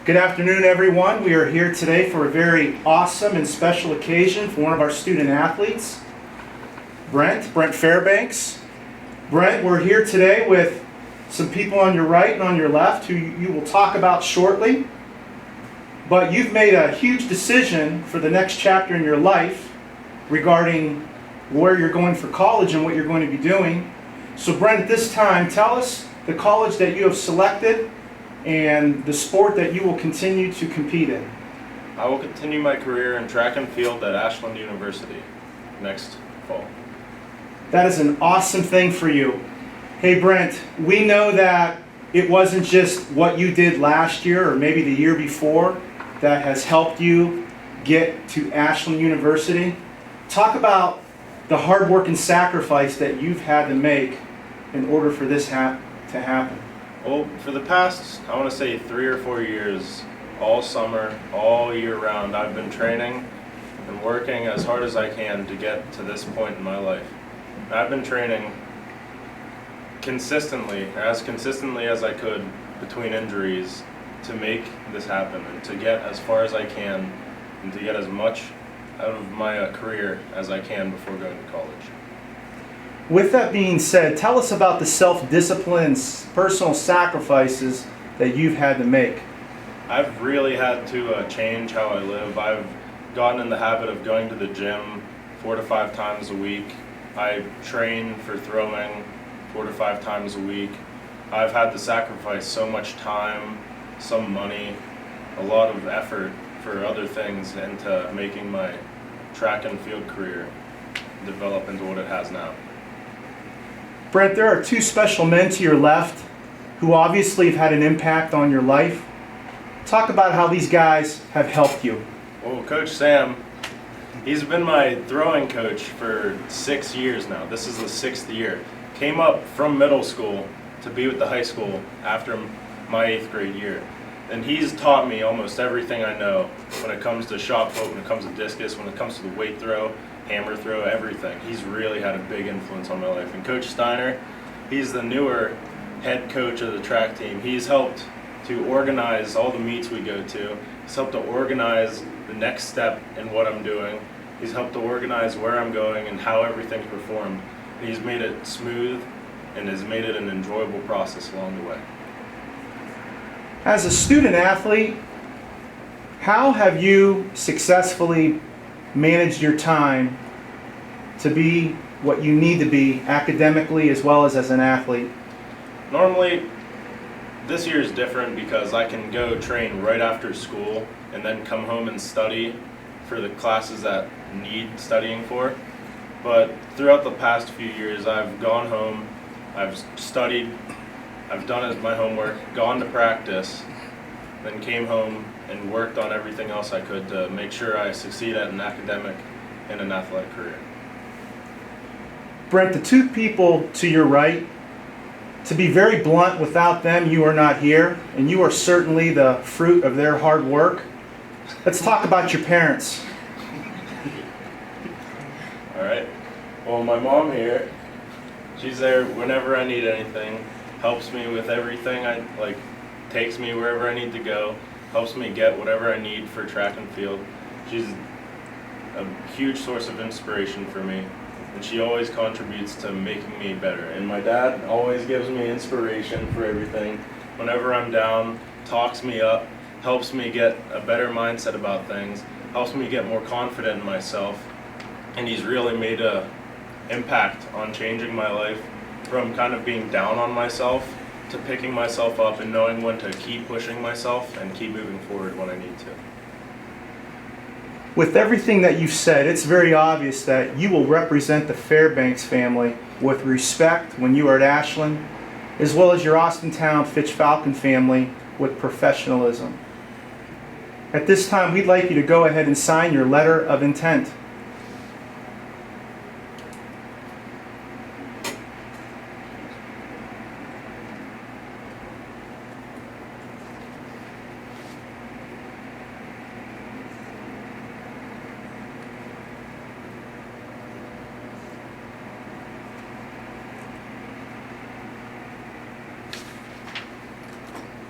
Good afternoon, everyone. We are here today for a very awesome and special occasion for one of our student athletes, Brent Fairbanks. Brent, we're here today with some people on your right and on your left who you will talk about shortly. But you've made a huge decision for the next chapter in your life regarding where you're going for college and what you're going to be doing. So Brent, at this time, tell us the college that you have selected and the sport that you will continue to compete in. I will continue my career in track and field at Ashland University next fall. That is an awesome thing for you. Hey Brent, we know that it wasn't just what you did last year or maybe the year before that has helped you get to Ashland University. Talk about the hard work and sacrifice that you've had to make in order for this to happen. Well, for the past, I want to say 3 or 4 years, all summer, all year round, I've been training and working as hard as I can to get to this point in my life. I've been training consistently as I could between injuries to make this happen and to get as far as I can and to get as much out of my career as I can before going to college. With that being said, tell us about the self-discipline, personal sacrifices that you've had to make. I've really had to change how I live. I've gotten in the habit of going to the gym 4 to 5 times a week. I train for throwing 4 to 5 times a week. I've had to sacrifice so much time, some money, a lot of effort for other things into making my track and field career develop into what it has now. Brent, there are 2 special men to your left who obviously have had an impact on your life. Talk about how these guys have helped you. Well, Coach Sam, he's been my throwing coach for 6 years now. This is the 6th year. Came up from middle school to be with the high school after my 8th grade year. And he's taught me almost everything I know when it comes to shot put, when it comes to discus, when it comes to the weight throw, hammer throw, everything. He's really had a big influence on my life. And Coach Steiner, he's the newer head coach of the track team. He's helped to organize all the meets we go to. He's helped to organize the next step in what I'm doing. He's helped to organize where I'm going and how everything's performed. And he's made it smooth and has made it an enjoyable process along the way. As a student athlete, how have you successfully managed your time to be what you need to be academically as well as an athlete? Normally, this year is different because I can go train right after school and then come home and study for the classes that need studying for. But throughout the past few years, I've gone home, I've studied, I've done my homework, gone to practice, then came home and worked on everything else I could to make sure I succeed at an academic and an athletic career. Brent, the 2 people to your right, to be very blunt, without them you are not here, and you are certainly the fruit of their hard work. Let's talk about your parents. All right. Well, my mom here, she's there whenever I need anything, helps me with everything takes me wherever I need to go, helps me get whatever I need for track and field. She's a huge source of inspiration for me, and she always contributes to making me better. And my dad always gives me inspiration for everything. Whenever I'm down, talks me up, helps me get a better mindset about things, helps me get more confident in myself, and he's really made an impact on changing my life from kind of being down on myself to picking myself up and knowing when to keep pushing myself and keep moving forward when I need to. With everything that you've said, it's very obvious that you will represent the Fairbanks family with respect when you are at Ashland, as well as your Austintown Fitch Falcon family with professionalism. At this time, we'd like you to go ahead and sign your letter of intent.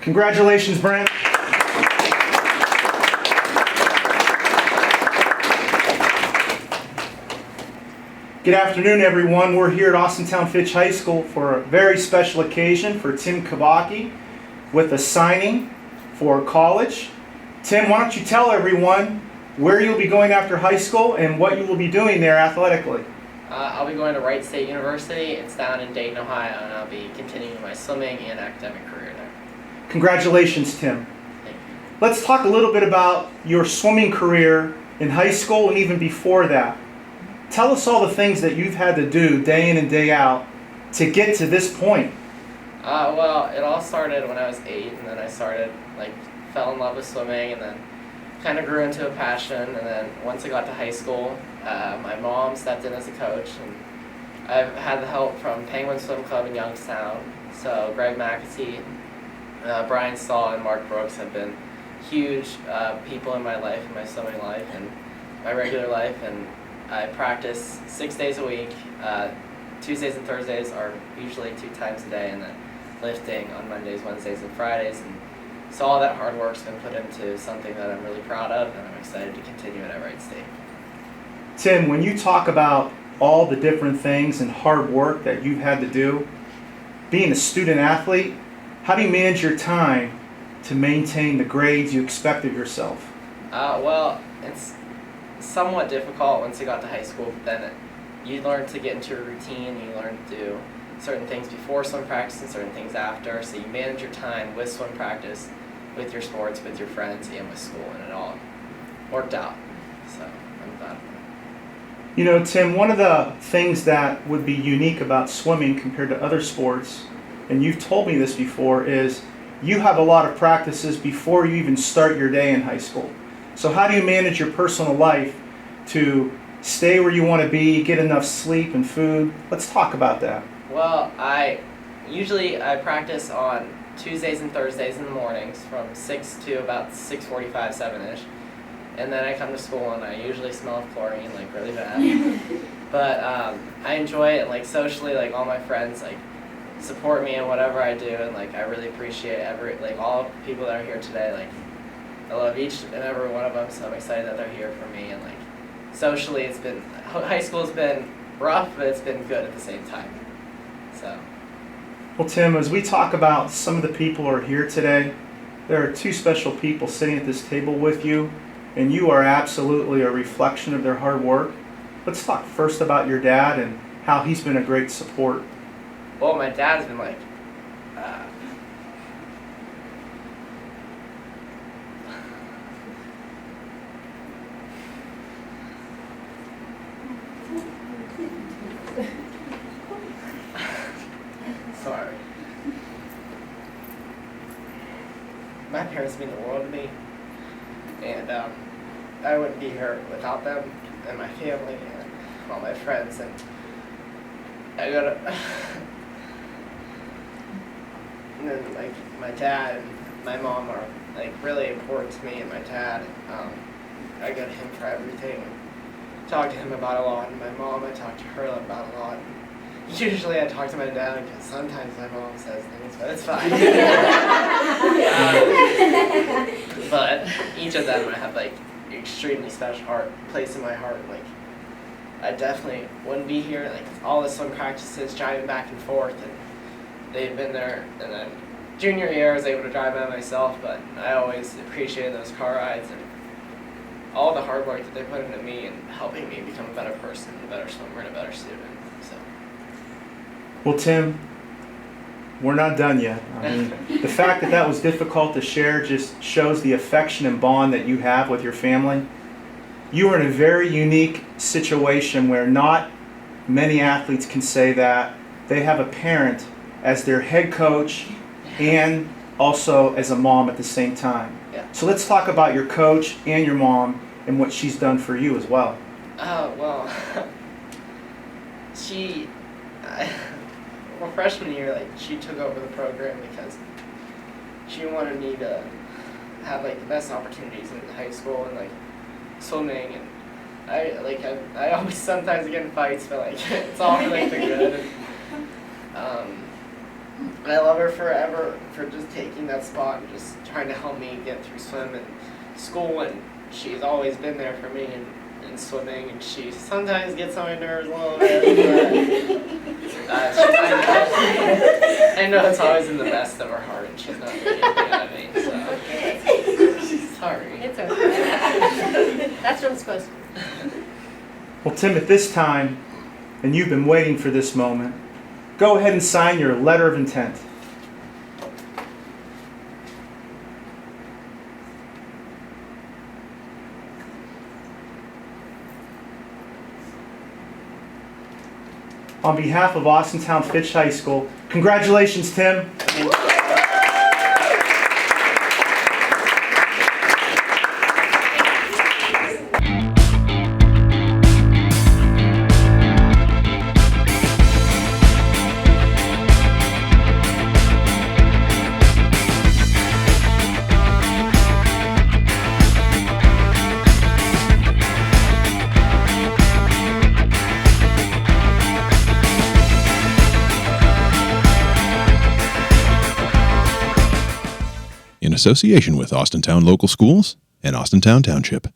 Congratulations, Brent. Good afternoon, everyone. We're here at Austintown Fitch High School for a very special occasion for Tim Kabaki with a signing for college. Tim, why don't you tell everyone where you'll be going after high school and what you will be doing there athletically? I'll be going to Wright State University. It's down in Dayton, Ohio, and I'll be continuing my swimming and academic career there. Congratulations, Tim. Thank you. Let's talk a little bit about your swimming career in high school and even before that. Tell us all the things that you've had to do day in and day out to get to this point. Well, it all started when I was 8, and then I fell in love with swimming, and then kind of grew into a passion. And then once I got to high school, my mom stepped in as a coach, and I've had the help from Penguin Swim Club in Youngstown. So Greg McAtee, Brian Stahl, and Mark Brooks have been huge people in my life, in my swimming life, and my regular life. And I practice 6 days a week. Tuesdays and Thursdays are usually 2 times a day, and then lifting on Mondays, Wednesdays, and Fridays. And so all that hard work's been put into something that I'm really proud of, and I'm excited to continue it at Wright State. Tim, when you talk about all the different things and hard work that you've had to do, being a student athlete, how do you manage your time to maintain the grades you expect of yourself? Well, it's somewhat difficult once you got to high school, but then you learn to get into a routine, you learn to do certain things before swim practice and certain things after, so you manage your time with swim practice, with your sports, with your friends, and with school, and it all worked out. So I'm glad. You know, Tim, one of the things that would be unique about swimming compared to other sports, and you've told me this before, is you have a lot of practices before you even start your day in high school. So how do you manage your personal life to stay where you want to be, get enough sleep and food? Let's talk about that. Well, I practice on Tuesdays and Thursdays in the mornings from 6 to about 6:45, 7-ish. And then I come to school and I usually smell of chlorine, like really bad. But I enjoy it, like socially, like all my friends like support me in whatever I do, and like I really appreciate all the people that are here today. Like I love each and every one of them, so I'm excited that they're here for me. And like socially, high school's been rough, but it's been good at the same time. So. Well, Tim, as we talk about some of the people who are here today, there are 2 special people sitting at this table with you, and you are absolutely a reflection of their hard work. Let's talk first about your dad and how he's been a great support. Well, my dad's been like, sorry. My parents mean the world to me, and I wouldn't be here without them and my family and all my friends. And I gotta, and then like my dad and my mom are like really important to me, and my dad, I go to him for everything. Talk to him about a lot, and my mom I talk to her about a lot. Usually I talk to my dad because sometimes my mom says things, but it's fine. But each of them I have like extremely special place in my heart. Like I definitely wouldn't be here. Like all the swim practices, driving back and forth, and they've been there. And then junior year I was able to drive by myself, but I always appreciated those car rides and all the hard work that they put into me and helping me become a better person, a better swimmer, and a better student. So. Well, Tim, we're not done yet. I mean, the fact that that was difficult to share just shows the affection and bond that you have with your family. You are in a very unique situation where not many athletes can say that they have a parent as their head coach and also as a mom at the same time. Yeah. So let's talk about your coach and your mom and what she's done for you as well. Well, freshman year, like, she took over the program because she wanted me to have, like, the best opportunities in high school and, like, swimming, and I always sometimes get in fights, but, like, it's all for, like, the good. And I love her forever for just taking that spot and just trying to help me get through swim and school, and she's always been there for me, and in swimming, and she sometimes gets on my nerves a little bit. But, I know it's always in the best of her heart, and she's not really angry at me. So sorry. It's okay. That's what it's supposed to be. Well, Tim, at this time, and you've been waiting for this moment, go ahead and sign your letter of intent. On behalf of Austintown Fitch High School, congratulations, Tim. In association with Austintown Local Schools and Austintown Township.